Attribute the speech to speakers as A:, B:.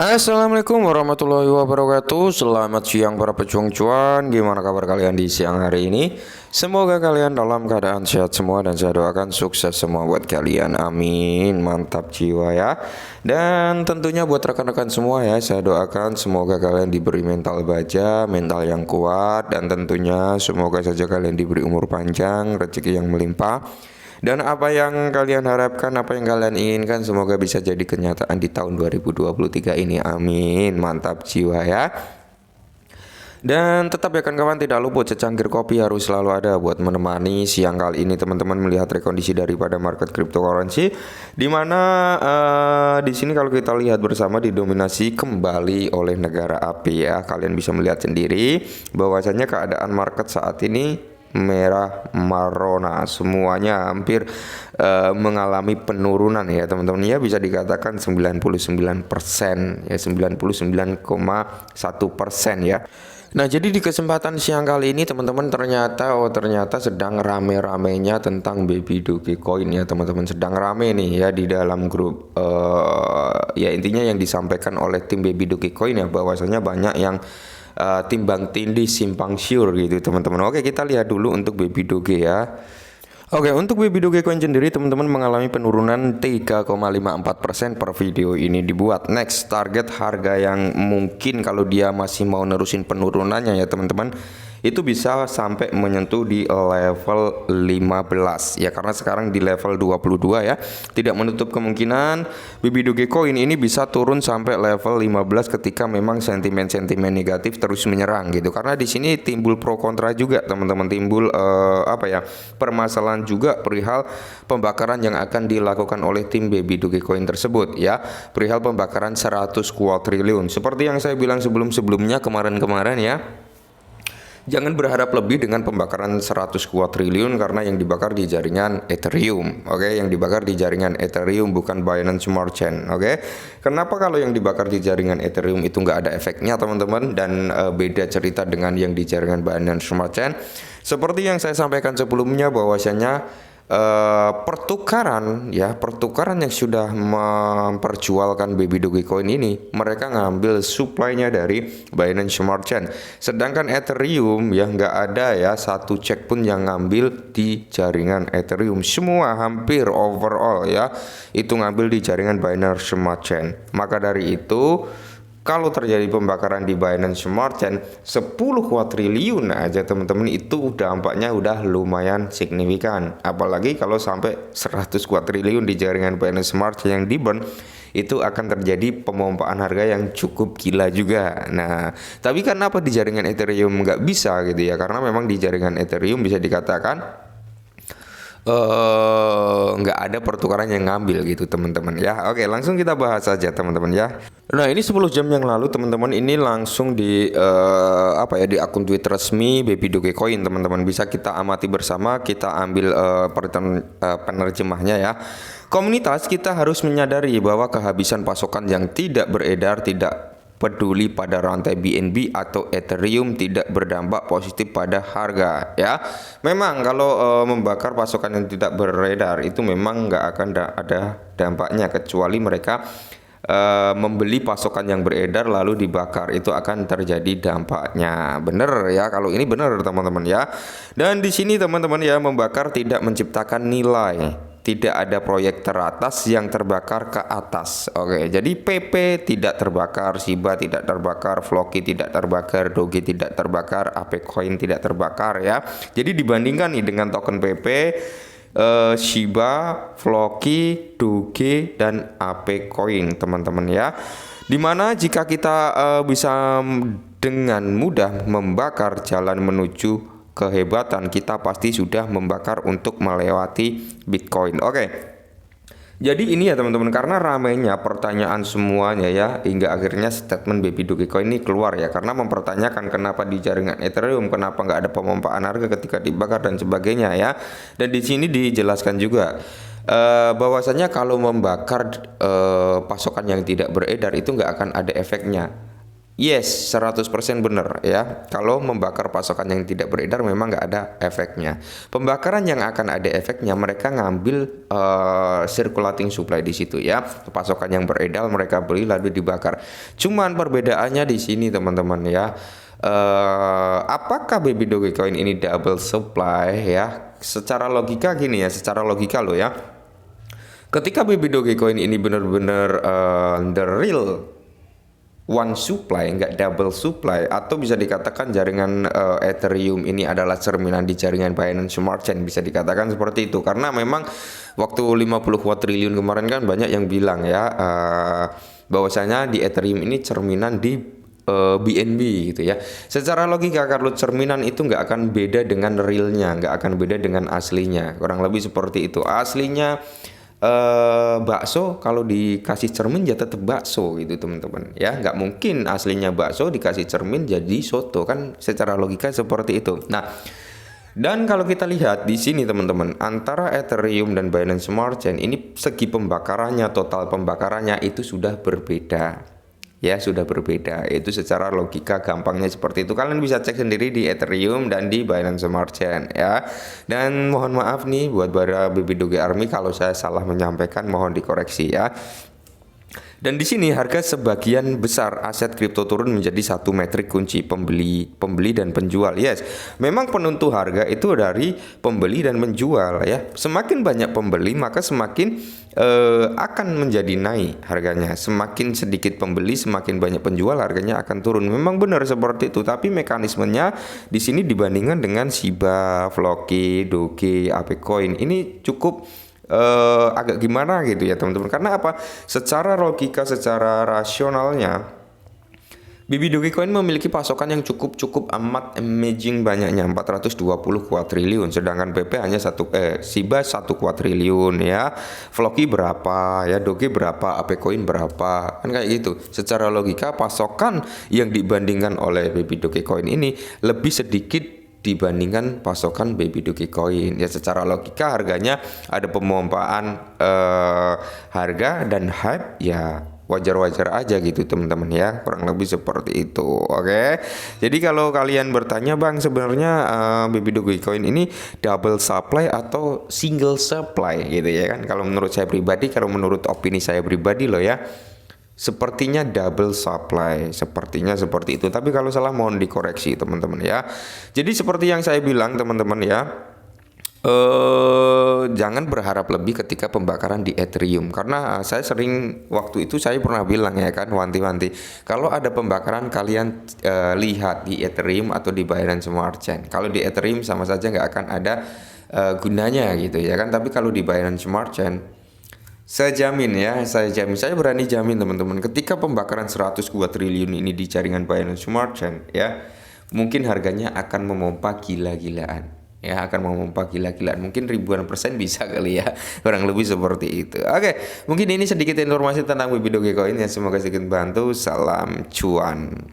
A: Assalamualaikum warahmatullahi wabarakatuh. Selamat siang para pejuang cuan. Gimana kabar kalian di siang hari ini? Semoga kalian dalam keadaan sehat semua dan saya doakan sukses semua buat kalian. Amin. Mantap jiwa ya. Dan tentunya buat rekan-rekan semua ya, saya doakan semoga kalian diberi mental baja, mental yang kuat, dan tentunya semoga saja kalian diberi umur panjang, rezeki yang melimpah. Dan apa yang kalian harapkan, apa yang kalian inginkan, semoga bisa jadi kenyataan di tahun 2023 ini. Amin. Mantap jiwa ya. Dan tetap ya kawan-kawan, tidak luput secangkir kopi harus selalu ada buat menemani siang kali ini teman-teman melihat rekondisi daripada market cryptocurrency, di mana di sini kalau kita lihat bersama didominasi kembali oleh negara api ya. Kalian bisa melihat sendiri bahwasanya keadaan market saat ini merah marona, semuanya hampir mengalami penurunan ya teman-teman ya, bisa dikatakan 99% ya, 99,1% ya. Nah, jadi di kesempatan siang kali ini teman-teman ternyata sedang rame-ramenya tentang Baby Dogecoin ya teman-teman, sedang rame nih ya di dalam grup ya intinya yang disampaikan oleh tim Baby Dogecoin ya, bahwasanya banyak yang timbang tindih simpang siur gitu teman-teman. Oke, kita lihat dulu untuk Baby Doge ya. Oke, untuk Baby Dogecoin sendiri teman-teman mengalami penurunan 3,54% per video ini dibuat. Next, target harga yang mungkin kalau dia masih mau nerusin penurunannya ya teman-teman, itu bisa sampai menyentuh di level 15 ya, karena sekarang di level 22 ya. Tidak menutup kemungkinan Baby Dogecoin ini bisa turun sampai level 15 ketika memang sentimen-sentimen negatif terus menyerang gitu. Karena di sini timbul pro kontra juga teman-teman, timbul permasalahan juga perihal pembakaran yang akan dilakukan oleh tim Baby Dogecoin tersebut ya. Perihal pembakaran 100 kuadriliun. Seperti yang saya bilang sebelum-sebelumnya kemarin-kemarin ya, jangan berharap lebih dengan pembakaran 100 kuadriliun karena yang dibakar di jaringan Ethereum. Oke, yang dibakar di jaringan Ethereum bukan Binance Smart Chain. Oke. Kenapa kalau yang dibakar di jaringan Ethereum itu nggak ada efeknya teman-teman, dan beda cerita dengan yang di jaringan Binance Smart Chain? Seperti yang saya sampaikan sebelumnya bahwasanya pertukaran yang sudah memperjualkan Baby Dogecoin ini, mereka ngambil supply-nya dari Binance Smart Chain, sedangkan Ethereum ya nggak ada ya satu cek pun yang ngambil di jaringan Ethereum. Semua hampir overall ya itu ngambil di jaringan Binance Smart Chain. Maka dari itu, kalau terjadi pembakaran di Binance Smart Chain 10 kuadriliun aja teman-teman, itu dampaknya udah lumayan signifikan. Apalagi kalau sampai 100 kuadriliun di jaringan Binance Smart Chain yang di burn, itu akan terjadi pemompaan harga yang cukup gila juga. Nah, tapi kenapa di jaringan Ethereum nggak bisa gitu ya? Karena memang di jaringan Ethereum bisa dikatakan nggak ada pertukaran yang ngambil gitu teman-teman ya. Oke, langsung kita bahas saja teman-teman ya. Nah, ini 10 jam yang lalu teman-teman, ini langsung di di akun Twitter resmi Baby Dogecoin teman-teman, bisa kita amati bersama, kita ambil penerjemahnya ya. Komunitas kita harus menyadari bahwa kehabisan pasokan yang tidak beredar tidak peduli pada rantai BNB atau Ethereum tidak berdampak positif pada harga ya. Memang kalau membakar pasokan yang tidak beredar itu memang nggak akan ada dampaknya, kecuali mereka membeli pasokan yang beredar lalu dibakar, itu akan terjadi dampaknya. Bener ya, kalau ini bener teman-teman ya. Dan di sini teman-teman ya, membakar tidak menciptakan nilai. Tidak ada proyek teratas yang terbakar ke atas. Oke, jadi PP tidak terbakar, Shiba tidak terbakar, Floki tidak terbakar, Doge tidak terbakar, ApeCoin tidak terbakar ya. Jadi dibandingkan nih dengan token PP, Shiba, Floki, Doge, dan ApeCoin teman-teman ya. Dimana jika kita bisa dengan mudah membakar jalan menuju kehebatan, kita pasti sudah membakar untuk melewati Bitcoin. Oke. Jadi ini ya teman-teman, karena ramainya pertanyaan semuanya ya, hingga akhirnya statement Baby Dogecoin ini keluar ya, karena mempertanyakan kenapa di jaringan Ethereum, kenapa nggak ada pemompaan harga ketika dibakar dan sebagainya ya. Dan di sini dijelaskan juga bahwasanya kalau membakar pasokan yang tidak beredar itu nggak akan ada efeknya. Yes, 100% benar ya. Kalau membakar pasokan yang tidak beredar memang nggak ada efeknya. Pembakaran yang akan ada efeknya mereka ngambil circulating supply di situ ya. Pasokan yang beredar mereka beli lalu dibakar. Cuman perbedaannya di sini teman-teman ya. Apakah Baby Dogecoin ini double supply ya? Secara logika gini ya, secara logika lo ya. Ketika Baby Dogecoin ini benar-benar the real one supply, nggak double supply, atau bisa dikatakan jaringan Ethereum ini adalah cerminan di jaringan Binance Smart Chain, bisa dikatakan seperti itu. Karena memang waktu 50 watt triliun kemarin kan banyak yang bilang ya bahwasanya di Ethereum ini cerminan di BNB gitu ya. Secara logika kalau cerminan itu nggak akan beda dengan realnya, nggak akan beda dengan aslinya. Kurang lebih seperti itu. Aslinya bakso kalau dikasih cermin ya tetap bakso gitu teman-teman ya, nggak mungkin aslinya bakso dikasih cermin jadi soto kan, secara logika seperti itu. Nah, dan kalau kita lihat di sini teman-teman, antara Ethereum dan Binance Smart Chain ini segi pembakarannya, total pembakarannya itu sudah berbeda. Ya sudah berbeda, itu secara logika gampangnya seperti itu. Kalian bisa cek sendiri di Ethereum dan di Binance Smart Chain ya. Dan mohon maaf nih buat para Baby Doge Army kalau saya salah menyampaikan, mohon dikoreksi ya. Dan di sini harga sebagian besar aset kripto turun menjadi satu metrik kunci pembeli dan penjual. Yes, memang penentu harga itu dari pembeli dan penjual ya. Semakin banyak pembeli maka semakin akan menjadi naik harganya. Semakin sedikit pembeli semakin banyak penjual harganya akan turun. Memang benar seperti itu. Tapi mekanismenya di sini dibandingkan dengan Shiba, Floki, Doge, Apecoin ini cukup agak gimana gitu ya teman-teman. Karena apa? Secara logika, secara rasionalnya Baby Dogecoin memiliki pasokan yang cukup amat amazing banyaknya, 420 kuadriliun, sedangkan BP hanya Shiba 1 kuadriliun ya. Floki berapa ya, Doge berapa, Apecoin berapa, kan kayak gitu. Secara logika pasokan yang dibandingkan oleh Baby Dogecoin ini lebih sedikit dibandingkan pasokan Baby Dogecoin ya. Secara logika harganya ada pemompaan harga dan hype ya, wajar-wajar aja gitu teman-teman ya, kurang lebih seperti itu. Oke, jadi kalau kalian bertanya bang sebenarnya Baby Dogecoin ini double supply atau single supply gitu ya kan, kalau menurut saya pribadi, kalau menurut opini saya pribadi loh ya, sepertinya double supply, sepertinya seperti itu. Tapi kalau salah mohon dikoreksi teman-teman ya. Jadi seperti yang saya bilang teman-teman ya, jangan berharap lebih ketika pembakaran di Ethereum, karena saya sering waktu itu saya pernah bilang ya kan, wanti-wanti kalau ada pembakaran kalian lihat di Ethereum atau di Binance Smart Chain. Kalau di Ethereum sama saja nggak akan ada gunanya gitu ya kan. Tapi kalau di Binance Smart Chain saya jamin ya, saya berani jamin teman-teman, ketika pembakaran 102 triliun ini di jaringan Binance Smart Chain ya, mungkin harganya akan memompa gila-gilaan. Ya, akan memompa gila-gilaan, mungkin ribuan persen bisa kali ya, kurang lebih seperti itu. Oke, mungkin ini sedikit informasi tentang Baby Dogecoin ya, semoga sedikit bantu. Salam cuan.